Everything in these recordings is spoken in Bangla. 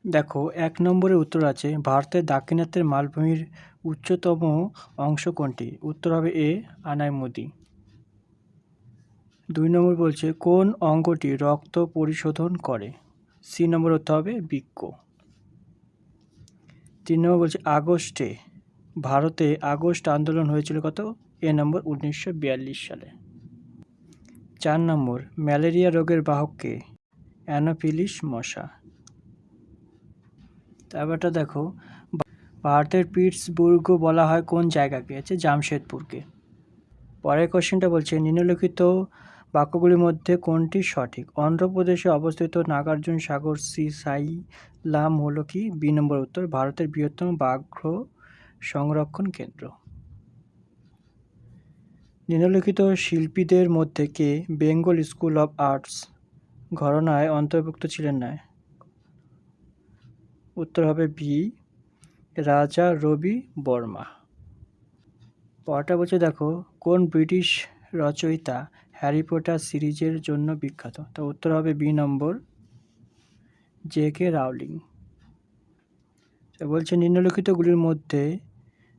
দেখো ১ নম্বরের উত্তর আছে ভারতের দাক্ষিণাত্যের মালভূমির উচ্চতম অংশ কোনটি? উত্তর হবে এ আনাইমুদি। ২ নম্বর বলছে কোন অঙ্গটি রক্ত পরিশোধন করে? সি নম্বর উত্তর হবে বৃক্ক। ৩ নম্বর বলছে ভারতে আগস্ট আন্দোলন হয়েছিল কত? এ নম্বর ১৯৪২ সালে। ৪ নম্বর ম্যালেরিয়া রোগের বাহক কে? অ্যানোফিলিস মশা। তারপরটা দেখো ভারতের পিটসবুর্গ বলা হয় কোন জায়গাকে? আছে জামশেদপুরকে। পরের কোশ্চেনটা বলছে নিম্নলিখিত বাক্যগুলির মধ্যে কোনটি সঠিক? অন্ধ্রপ্রদেশে অবস্থিত নাগার্জুন সাগর শ্রীশাইলাম হলো কি? বি নম্বর উত্তর ভারতের বৃহত্তম ব্যাঘ্র সংরক্ষণ কেন্দ্র। নিম্নলিখিত শিল্পীদের মধ্যে কে বেঙ্গল স্কুল অব আর্টস ঘরানায় অন্তর্ভুক্ত ছিলেন না? উত্তর হবে বি রাজা রবি বর্মা। পরটা বলছে দেখো কোন ব্রিটিশ রচয়িতা হ্যারি পটার সিরিজের জন্য বিখ্যাত? তো উত্তর হবে বি নম্বর জে.কে. রাউলিং। তো বলছে নিম্নলিখিতগুলির মধ্যে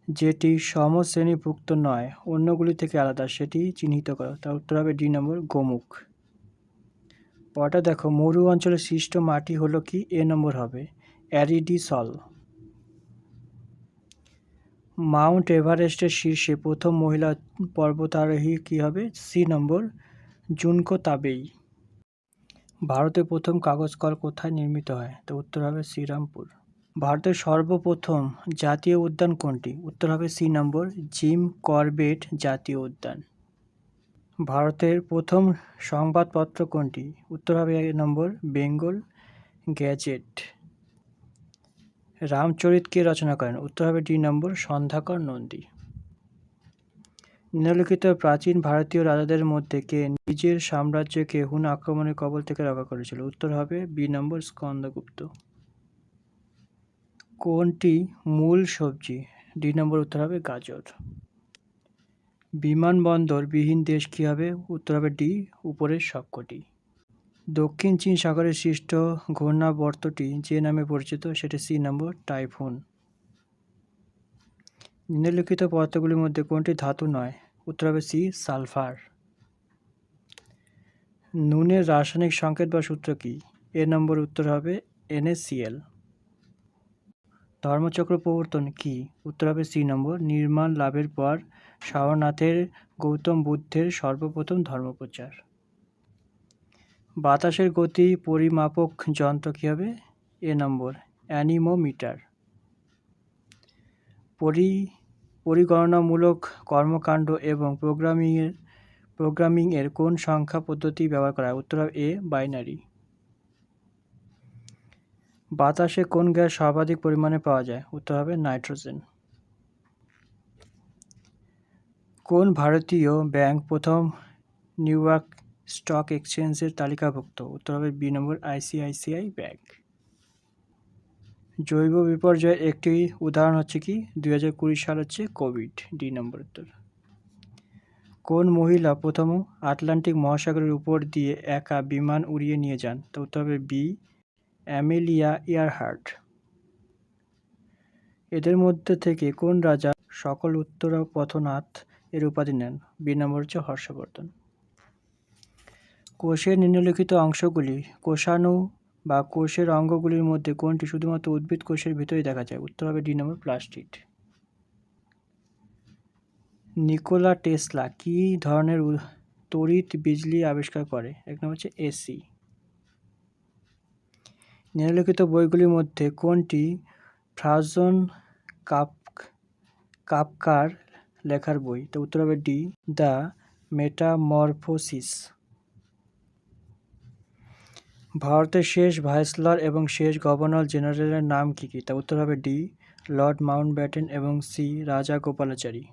যেটি সমশ্রেণীভুক্ত নয় অন্যগুলি থেকে আলাদা সেটি চিহ্নিত করো। তার উত্তর হবে ডি নম্বর গোমুখ। পরটা দেখো মরু অঞ্চলে সৃষ্ট মাটি হলো কি? এ নম্বর হবে অ্যারিডিসল। মাউন্ট এভারেস্টের শীর্ষে প্রথম মহিলা পর্বতারোহী কি হবে? সি নম্বর জুনকো তাবেই। ভারতের প্রথম কাগজ কল কোথায় নির্মিত হয়? তো উত্তর হবে শ্রীরামপুর। ভারতের সর্বপ্রথম জাতীয় উদ্যান কোনটি? উত্তর হবে সি নম্বর জিম করবেট জাতীয় উদ্যান। ভারতের প্রথম সংবাদপত্র কোনটি? উত্তর হবে এ নম্বর বেঙ্গল গ্যাজেট। রামচরিত কে রচনা করেন? উত্তর হবে ডি নম্বর সন্ধ্যাকর নন্দী। নিম্নলিখিত প্রাচীন ভারতীয় রাজাদের মধ্যে কে নিজের সাম্রাজ্যকে হুন আক্রমণের কবল থেকে রক্ষা করেছিল? উত্তর হবে বি নম্বর স্কন্দগুপ্ত। কোনটি মূল সবজি? ডি নম্বর উত্তর হবে গাজর। বিমানবন্দর বিহীন দেশ কী হবে? উত্তর হবে ডি উপরের সবকটি। দক্ষিণ চীন সাগরে সৃষ্ট ঘূর্ণাবর্তটি যে নামে পরিচিত সেটি সি নম্বর টাইফুন। নিম্নলিখিত পদার্থগুলির মধ্যে কোনটি ধাতু নয়? উত্তর হবে সি সালফার। নুনের রাসায়নিক সংকেত বা সূত্র কি? এ নম্বর উত্তর হবে NaCl। ধর্মচক্র প্রবর্তন কি? উত্তর হবে সি নম্বর নির্মাণ লাভের পর সারনাথের গৌতম বুদ্ধের সর্বপ্রথম ধর্মপ্রচার। বাতাসের গতি পরিমাপক যন্ত্র কী হবে? এ নম্বর অ্যানিমোমিটার। পরিগণনামূলক কর্মকাণ্ড এবং প্রোগ্রামিংয়ের কোন সংখ্যা পদ্ধতি ব্যবহার করা হয়? উত্তর হবে এ বাইনারি। বাতাসে কোন গ্যাস সর্বাধিক পরিমাণে পাওয়া যায়? উত্তর হবে নাইট্রোজেন। কোন ভারতীয় ব্যাংক প্রথম নিউ ইয়র্ক স্টক এক্সচেঞ্জের তালিকাভুক্ত? উত্তর হবে বি নম্বর ICICI ব্যাংক। জৈব বিপর্যয়ের একটি উদাহরণ হচ্ছে কি? 2020 সাল হচ্ছে কোভিড। ডি নম্বর উত্তর। কোন মহিলা প্রথম আটলান্টিক মহাসাগরের উপর দিয়ে একা বিমান উড়িয়ে নিয়ে যান? তো উত্তর হবে বি অ্যামেলিয়া ইয়ারহার্ট। এদের মধ্যে থেকে কোন রাজা সকল উত্তরপথনাথ এর উপাধি নেন? বি নম্বর হচ্ছে হর্ষবর্ধন। কোষের নিম্নলিখিত অংশগুলি কোষাণু বা কোষের অঙ্গগুলির মধ্যে কোনটি শুধুমাত্র উদ্ভিদ কোষের ভিতরেই দেখা যায়? উত্তর হবে ডি নম্বর প্লাস্টিড। নিকোলা টেসলা কী ধরনের তড়িৎ বিজলি আবিষ্কার করে? এক নম্বর হচ্ছে এসি। নিম্নলিখিত বইগুলির মধ্যে কোনটি ফ্রানজ কাফকার লেখার বই? তো উত্তর হবে ডি দ্য মেটামরফোসিস। ভারতের শেষ ভাইসরয় এবং শেষ গভর্নর জেনারেলের নাম কী কী? তা উত্তর হবে ডি লর্ড মাউন্টব্যাটেন এবং সি রাজা গোপালাচারী।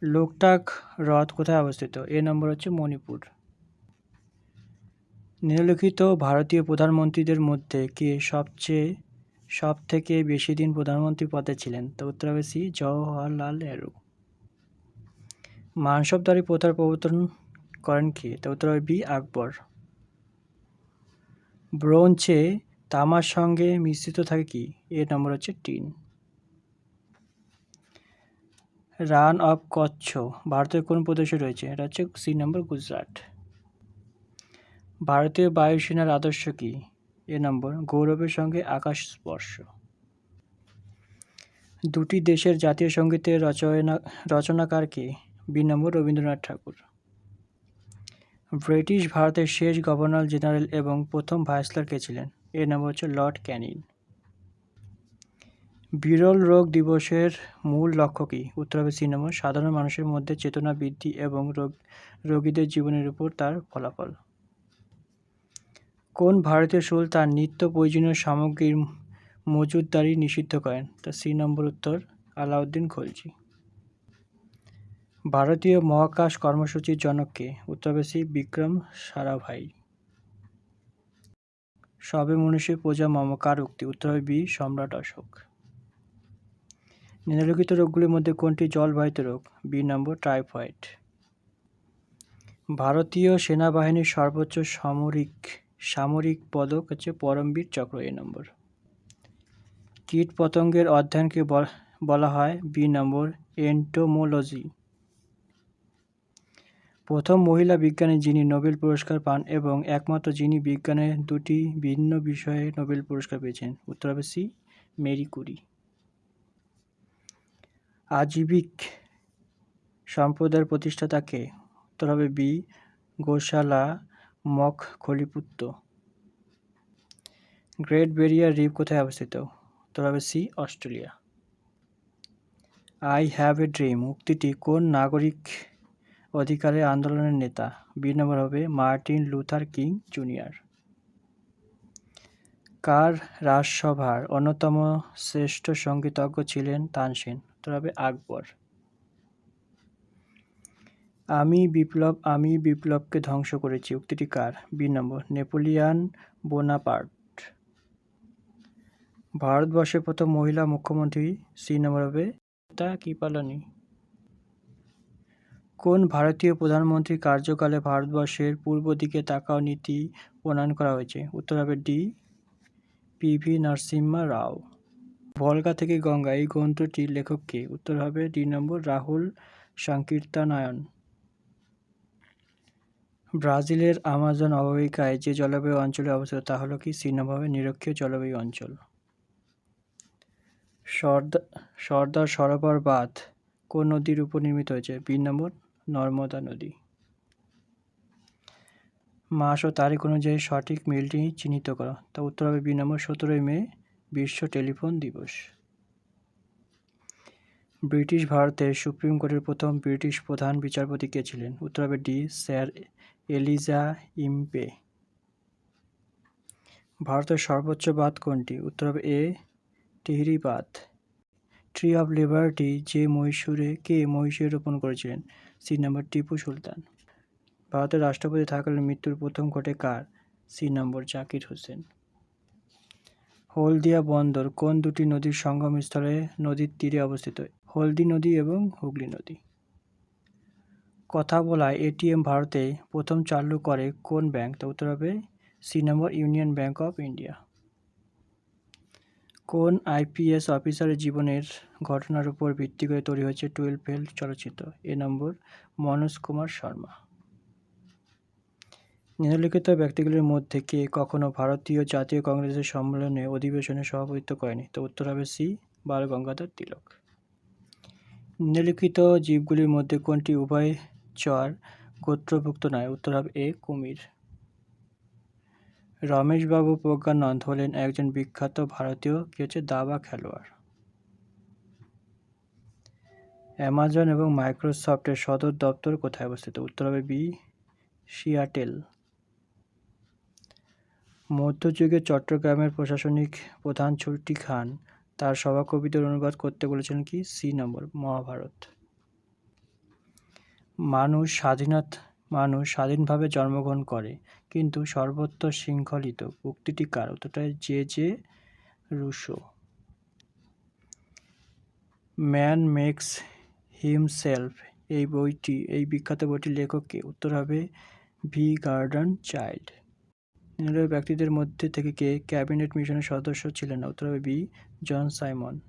লোকটাক হ্রদ কোথায় অবস্থিত? এ নম্বর হচ্ছে মণিপুর। নিম্নলিখিত ভারতীয় প্রধানমন্ত্রীদের মধ্যে কে সবথেকে বেশি দিন প্রধানমন্ত্রী পদে ছিলেন? তো উত্তর হবে সি জওহরলাল নেহরু। মানসবদারি প্রথার প্রবর্তন করেন কে? তো উত্তর হবে বি আকবর। ব্রোঞ্জে তামার সঙ্গে মিশ্রিত থাকে কি? এ নম্বর হচ্ছে টিন। রান অফ কচ্ছ ভারতের কোন প্রদেশে রয়েছে? এটা হচ্ছে সি নম্বর গুজরাট। ভারতীয় বায়ুসেনার আদর্শ কি? এ নম্বর গৌরবের সঙ্গে আকাশ স্পর্শ। দুটি দেশের জাতীয় সঙ্গীতের রচনাকার কে? বি নম্বর রবীন্দ্রনাথ ঠাকুর। ব্রিটিশ ভারতের শেষ গভর্নর জেনারেল এবং প্রথম ভাইসরয় কে ছিলেন? এ নম্বর হচ্ছে লর্ড ক্যানিং। বিরল রোগ দিবসের মূল লক্ষ্য কী? উত্তর হবে সি নম্বর সাধারণ মানুষের মধ্যে চেতনা বৃদ্ধি এবং রোগীদের জীবনের উপর তার ফলাফল। কোন ভারতীয় সুলতান নিত্য প্রয়োজনীয় সামগ্রীর মজুতদারি নিষিদ্ধ করেন? তা সি নম্বর উত্তর আলাউদ্দিন খলজি। ভারতীয় মহাকাশ কর্মসূচির জনক কে? উত্তর হবে সি বিক্রম সারাভাই। সবে মনুষ্য প্রজা মম কার উক্তি? উত্তর হবে বি সম্রাট অশোক। নিম্নলিখিত রোগগুলির মধ্যে কোনটি জলবাহিত রোগ? বি নম্বর টাইফয়েড। ভারতীয় সেনাবাহিনীর সর্বোচ্চ সামরিক পদক হচ্ছে পরমবীর চক্র। এ নম্বর। কীট পতঙ্গের অধ্যয়নকে বলা হয়? বি নম্বর এন্টোমোলজি। প্রথম মহিলা বিজ্ঞানী যিনি নোবেল পুরস্কার পান এবং একমাত্র যিনি বিজ্ঞানের দুটি ভিন্ন বিষয়ে নোবেল পুরস্কার পেয়েছেন? উত্তর হবে সি মেরি কুরি। আজীবিক সম্প্রদায়ের প্রতিষ্ঠাতা কে? উত্তর হবে B Goshala Makkhaliputta. Great Barrier Reef কোথায় অবস্থিত? উত্তর হবে C Australia. I have a dream উক্তিটি কোন নাগরিক অধিকারের আন্দোলনের নেতা? বি নম্বর হবে মার্টিন লুথার কিং জুনিয়র। কার রাজসভার অন্যতম শ্রেষ্ঠ সঙ্গীতজ্ঞ ছিলেন তানসেন? উত্তর হবে আকবর। আমি বিপ্লবকে ধ্বংস করেছি উক্তিটি কার? বি নম্বর নেপোলিয়ান বোনাপার্ট। ভারতবর্ষের প্রথম মহিলা মুখ্যমন্ত্রী? সি নম্বর হবে কৃপালিনী। কোন ভারতীয় প্রধানমন্ত্রীর কার্যকালে ভারতবর্ষের পূর্ব দিকে তাকাও নীতি প্রণয়ন করা হয়েছে? উত্তর হবে ডি পিভি নরসিম্হা রাও। ভলগা থেকে গঙ্গা এই গ্রন্থটির লেখক কে? উত্তর হবে ডি নম্বর রাহুল সংকীর্তনায়ন। ব্রাজিলের আমাজন অববাহিকায় যে জলবায়ু অঞ্চলে অবস্থিত তা হল কি? সি নম্বর হবে নিরক্ষীয় জলবায়ু অঞ্চল। সর্দার সরোবর বাঁধ কোন নদীর উপর নির্মিত হয়েছে? বি নম্বর নর্মদা নদী। মাস ও তারিখ অনুযায়ী সঠিক মিলটি চিহ্নিত করো। তা উত্তর হবে বি নম্বর 17 মে বিশ্ব টেলিফোন দিবস। ব্রিটিশ ভারতের সুপ্রিম কোর্টের প্রথম ব্রিটিশ প্রধান বিচারপতি কে ছিলেন? উত্তর হবে ডি স্যার এলিজা ইম্পে। ভারতের সর্বোচ্চ বাঁধ কোনটি? উত্তর হবে এ টিহরি বাঁধ। ট্রি অফ লিবার্টি কে মহীশূরে রোপণ করেছিলেন? সি নম্বর টিপু সুলতান। ভারতের রাষ্ট্রপতি থাকাকালীন মৃত্যুর প্রথম ঘটে কার? সি নম্বর জাকির হোসেন। হলদিয়া বন্দর কোন দুটি নদীর সঙ্গমস্থলে নদীর তীরে অবস্থিত? হলদি নদী এবং হুগলি নদী। কথা বলায় এটিএম ভারতে প্রথম চালু করে কোন ব্যাংক? তা উত্তর হবে C number Union Bank of India. কোন আইপিএস অফিসারের জীবনের ঘটনার উপর ভিত্তি করে তৈরি হয়েছে 12 ফেল চলচ্চিত্র? এ নম্বর মনোজ কুমার শর্মা। নিম্নলিখিত ব্যক্তিগুলির মধ্যে কে কখনো ভারতীয় জাতীয় কংগ্রেসের সম্মেলনে অধিবেশনে সভাপতিত্ব করেনি? তো উত্তর হবে সি বাল গঙ্গাধর তিলক। নিম্নলিখিত জীবগুলির মধ্যে কোনটি উভয়চর গোত্রভুক্ত নয়? উত্তর হবে এ কুমির। রমেশবাবু প্রজ্ঞানন্দ হলেন একজন বিখ্যাত ভারতীয় দাবা খেলোয়াড়। অ্যামাজন এবং মাইক্রোসফটের সদর দপ্তর কোথায় অবস্থিত? উত্তর হবে বি সিয়াটেল। মধ্যযুগে চট্টগ্রামের প্রশাসনিক প্রধান ছুটি খান তার সভাকবিদের অনুবাদ করতে বলেছিলেন কি? সি নম্বর মহাভারত। মানুষ স্বাধীনভাবে জন্মগ্রহণ করে কিন্তু সর্বত্র শৃঙ্খলিত উক্তিটি কার? উত্তরটা J Rousseau. Man makes himself এই বিখ্যাত বইটির লেখক কে? উত্তর হবে ভি গার্ডন চাইল্ড। নিম্নলিখিত ব্যক্তিদের মধ্যে থেকে কে ক্যাবিনেট মিশনের সদস্য ছিলেন না? উত্তর হবে বি, জন সাইমন।